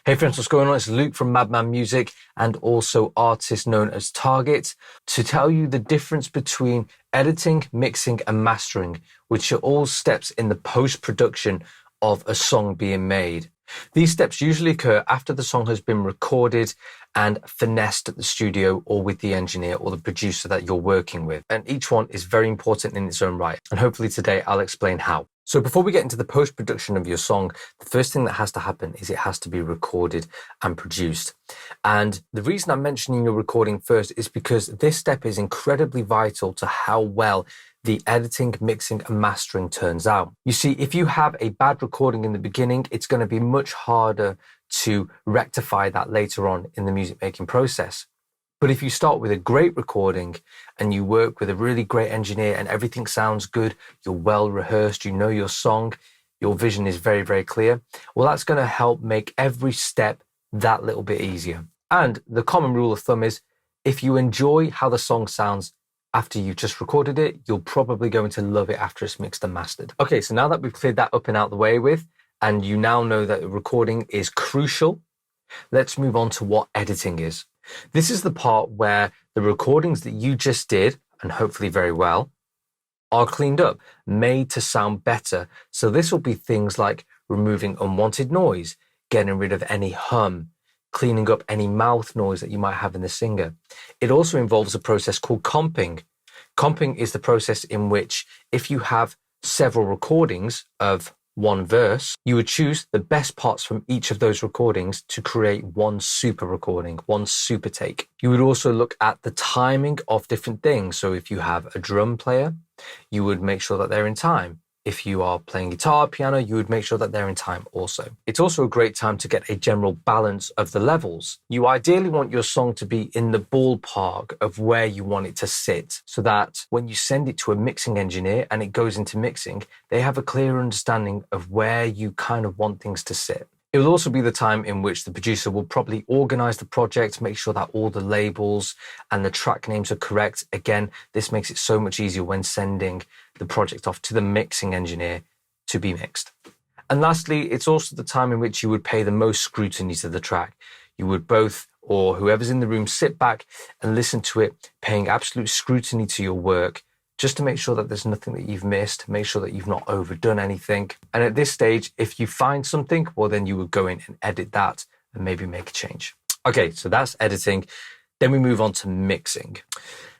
Hey friends, what's going on? It's Luke from Madman Music and also artist known as Target to tell you the difference between editing, mixing and mastering, which are all steps in the post-production of a song being made. These steps usually occur after the song has been recorded and finessed at the studio or with the engineer or the producer that you're working with. And each one is very important in its own right. And hopefully today I'll explain how. So before we get into the post-production of your song, the first thing that has to happen is it has to be recorded and produced. And the reason I'm mentioning your recording first is because this step is incredibly vital to how well the editing, mixing and mastering turns out. You see, if you have a bad recording in the beginning, it's going to be much harder to rectify that later on in the music making process. But if you start with a great recording and you work with a really great engineer and everything sounds good, you're well rehearsed, you know your song, your vision is very, very clear, well, that's going to help make every step that little bit easier. And the common rule of thumb is if you enjoy how the song sounds after you've just recorded it, you're probably going to love it after it's mixed and mastered. Okay, so now that we've cleared that up and out the way with, and you now know that recording is crucial, let's move on to what editing is. This is the part where the recordings that you just did, and hopefully very well, are cleaned up, made to sound better. So this will be things like removing unwanted noise, getting rid of any hum, cleaning up any mouth noise that you might have in the singer. It also involves a process called comping. Comping is the process in which if you have several recordings of one verse, you would choose the best parts from each of those recordings to create one super recording, one super take. You would also look at the timing of different things. So if you have a drum player, you would make sure that they're in time. If you are playing guitar, piano, you would make sure that they're in time also. It's also a great time to get a general balance of the levels. You ideally want your song to be in the ballpark of where you want it to sit so that when you send it to a mixing engineer and it goes into mixing, they have a clear understanding of where you kind of want things to sit. It will also be the time in which the producer will probably organize the project, make sure that all the labels and the track names are correct. Again, this makes it so much easier when sending the project off to the mixing engineer to be mixed. And lastly, it's also the time in which you would pay the most scrutiny to the track. You would both, or whoever's in the room, sit back and listen to it, paying absolute scrutiny to your work, just to make sure that there's nothing that you've missed, make sure that you've not overdone anything. And at this stage, if you find something, well, then you would go in and edit that and maybe make a change. Okay, so that's editing. Then we move on to mixing.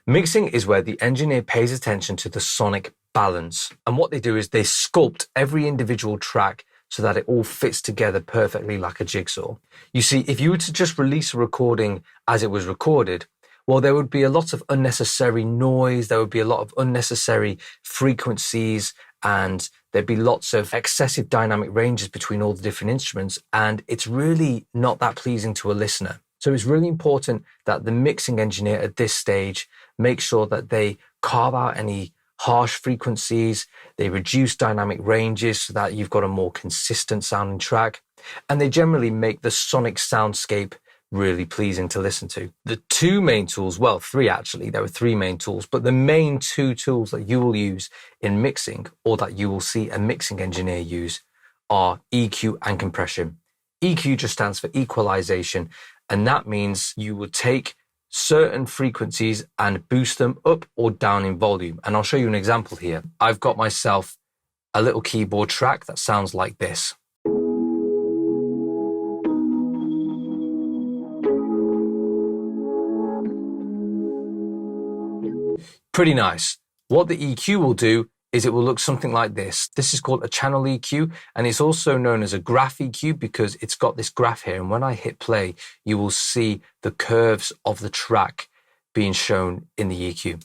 Mixing is where the engineer pays attention to the sonic balance. And what they do is they sculpt every individual track so that it all fits together perfectly like a jigsaw. You see, if you were to just release a recording as it was recorded, well, there would be a lot of unnecessary noise, there would be a lot of unnecessary frequencies, and there'd be lots of excessive dynamic ranges between all the different instruments, and it's really not that pleasing to a listener. So it's really important that the mixing engineer at this stage makes sure that they carve out any harsh frequencies, they reduce dynamic ranges so that you've got a more consistent sounding track, and they generally make the sonic soundscape really pleasing to listen to. The two main tools, well, three actually, there were three main tools, but the main two tools that you will use in mixing or that you will see a mixing engineer use are EQ and compression. EQ just stands for equalization, and that means you will take certain frequencies and boost them up or down in volume. And I'll show you an example here. I've got myself a little keyboard track that sounds like this. Pretty nice. What the EQ will do is it will look something like this. This is called a channel EQ, and it's also known as a graph EQ because it's got this graph here. And when I hit play, you will see the curves of the track being shown in the EQ.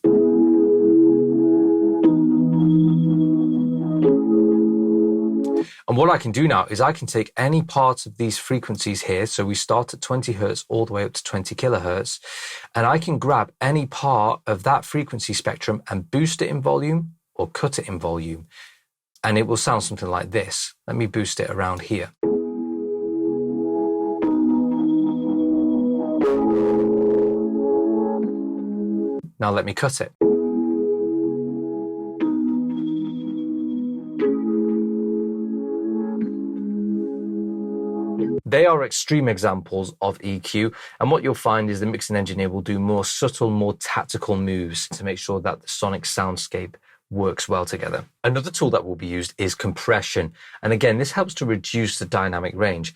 And what I can do now is I can take any part of these frequencies here. So we start at 20 hertz all the way up to 20 kilohertz. And I can grab any part of that frequency spectrum and boost it in volume or cut it in volume. And it will sound something like this. Let me boost it around here. Now let me cut it. they are extreme examples of EQ. And what you'll find is the mixing engineer will do more subtle, more tactical moves to make sure that the sonic soundscape works well together. Another tool that will be used is compression. And again, this helps to reduce the dynamic range.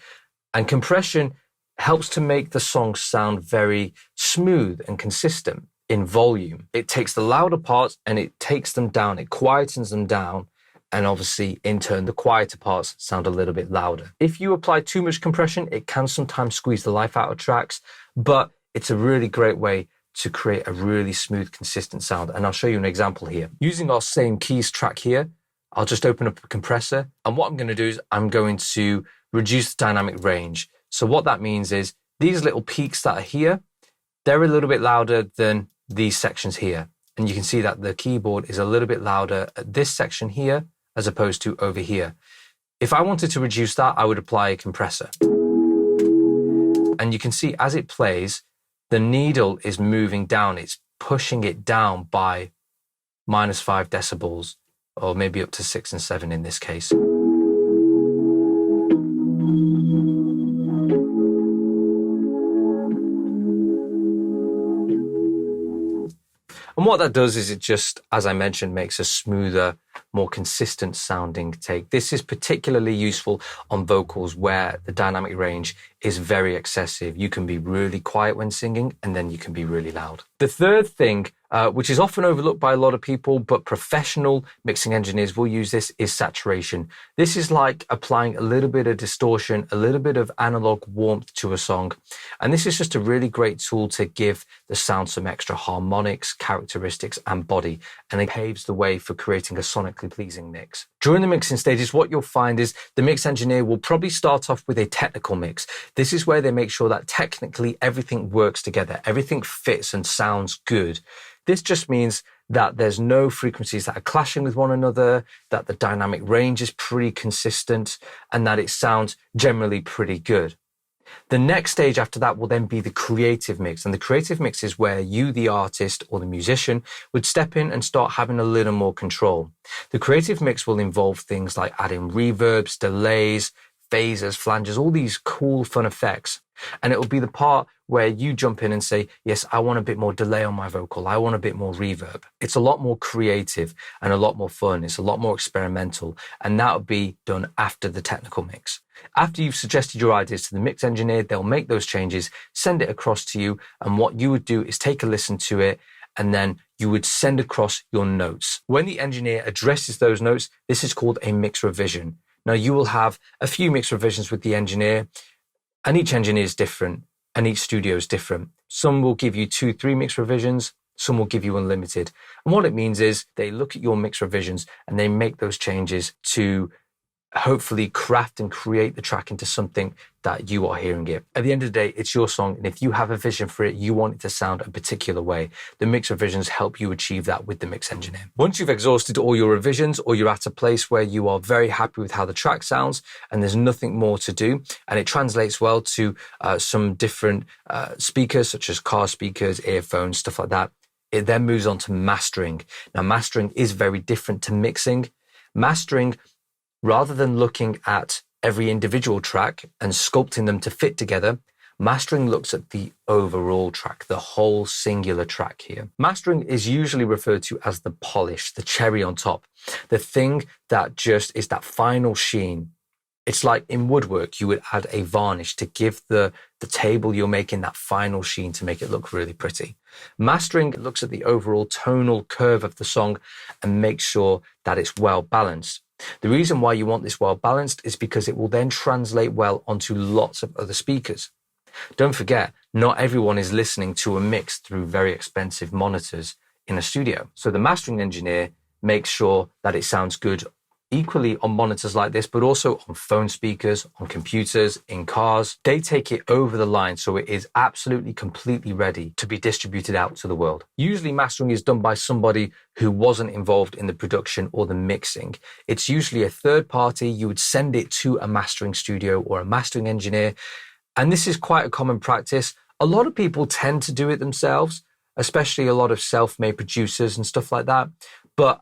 And compression helps to make the song sound very smooth and consistent in volume. It takes the louder parts and it takes them down, it quietens them down. And obviously, in turn, the quieter parts sound a little bit louder. If you apply too much compression, it can sometimes squeeze the life out of tracks, but it's a really great way to create a really smooth, consistent sound. And I'll show you an example here. Using our same keys track here, I'll just open up a compressor. And what I'm going to do is I'm going to reduce the dynamic range. So what that means is these little peaks that are here, they're a little bit louder than these sections here. And you can see that the keyboard is a little bit louder at this section here as opposed to over here. If I wanted to reduce that, I would apply a compressor. And you can see as it plays, the needle is moving down. It's pushing it down by -5 decibels, or maybe up to 6 and 7 in this case. And what that does is it just, as I mentioned, makes a smoother, more consistent sounding take. This is particularly useful on vocals where the dynamic range is very excessive. You can be really quiet when singing, and then you can be really loud. The third thing, which is often overlooked by a lot of people, but professional mixing engineers will use this, is saturation. This is like applying a little bit of distortion, a little bit of analog warmth to a song. And this is just a really great tool to give the sound some extra harmonics, characteristics, and body. And it paves the way for creating a sonically pleasing mix. During the mixing stages, what you'll find is the mix engineer will probably start off with a technical mix. This is where they make sure that technically everything works together, everything fits and sounds good. This just means that there's no frequencies that are clashing with one another, that the dynamic range is pretty consistent, and that it sounds generally pretty good. The next stage after that will then be the creative mix. And the creative mix is where you, the artist or the musician, would step in and start having a little more control. The creative mix will involve things like adding reverbs, delays, phasers, flanges, all these cool, fun effects. And it will be the part where you jump in and say, yes, I want a bit more delay on my vocal. I want a bit more reverb. It's a lot more creative and a lot more fun. It's a lot more experimental. And that will be done after the technical mix. After you've suggested your ideas to the mix engineer, they'll make those changes, send it across to you. And what you would do is take a listen to it, and then you would send across your notes. When the engineer addresses those notes, this is called a mix revision. Now, you will have a few mix revisions with the engineer, and each engineer is different, and each studio is different. Some will give you 2-3 mix revisions, some will give you unlimited. And what it means is they look at your mix revisions and they make those changes to hopefully craft and create the track into something that you are hearing it. At the end of the day, it's your song, and if you have a vision for it, you want it to sound a particular way. The mix revisions help you achieve that with the mix engineer. Once you've exhausted all your revisions, or you're at a place where you are very happy with how the track sounds and there's nothing more to do, and it translates well to some different speakers such as car speakers, earphones, stuff like that, it then moves on to mastering. Now, mastering is very different to mixing. Mastering, rather than looking at every individual track and sculpting them to fit together, mastering looks at the overall track, the whole singular track here. Mastering is usually referred to as the polish, the cherry on top, the thing that just is that final sheen. It's like in woodwork, you would add a varnish to give the table you're making that final sheen to make it look really pretty. Mastering looks at the overall tonal curve of the song and makes sure that it's well balanced. The reason why you want this well balanced is because it will then translate well onto lots of other speakers. Don't forget, not everyone is listening to a mix through very expensive monitors in a studio. So the mastering engineer makes sure that it sounds good equally on monitors like this, but also on phone speakers, on computers, in cars. They take it over the line so it is absolutely completely ready to be distributed out to the world. Usually mastering is done by somebody who wasn't involved in the production or the mixing. It's usually a third party. You would send it to a mastering studio or a mastering engineer. And this is quite a common practice. A lot of people tend to do it themselves, especially a lot of self-made producers and stuff like that. But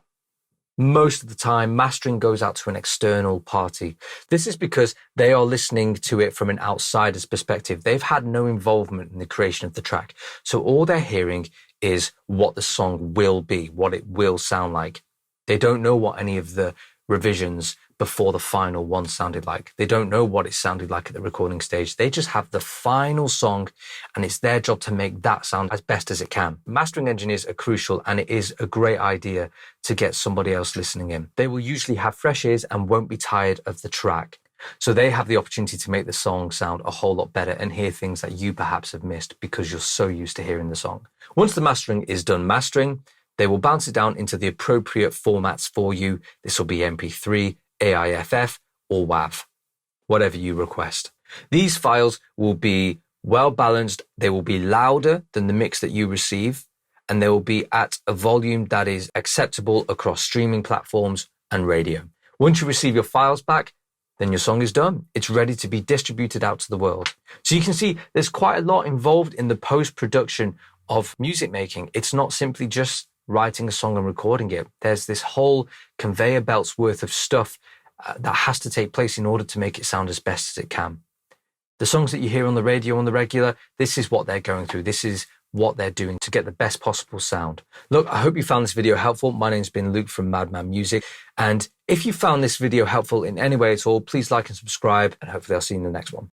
Most of the time, mastering goes out to an external party. This is because they are listening to it from an outsider's perspective. They've had no involvement in the creation of the track. So all they're hearing is what the song will be, what it will sound like. They don't know what any of the revisions before the final one sounded like. They don't know what it sounded like at the recording stage. They just have the final song, and it's their job to make that sound as best as it can. Mastering engineers are crucial, and it is a great idea to get somebody else listening in. They will usually have fresh ears and won't be tired of the track. So they have the opportunity to make the song sound a whole lot better and hear things that you perhaps have missed because you're so used to hearing the song. Once the mastering is done mastering, they will bounce it down into the appropriate formats for you. This will be MP3, AIFF, or WAV, whatever you request. These files will be well balanced. They will be louder than the mix that you receive, and they will be at a volume that is acceptable across streaming platforms and radio. Once you receive your files back, then your song is done. It's ready to be distributed out to the world. So you can see there's quite a lot involved in the post-production of music making. It's not simply just writing a song and recording it. There's this whole conveyor belt's worth of stuff that has to take place in order to make it sound as best as it can. The songs that you hear on the radio on the regular, this is what they're going through. This is what they're doing to get the best possible sound. Look, I hope you found this video helpful. My name's been Luke from Madman Music. And if you found this video helpful in any way at all, please like and subscribe, and hopefully I'll see you in the next one.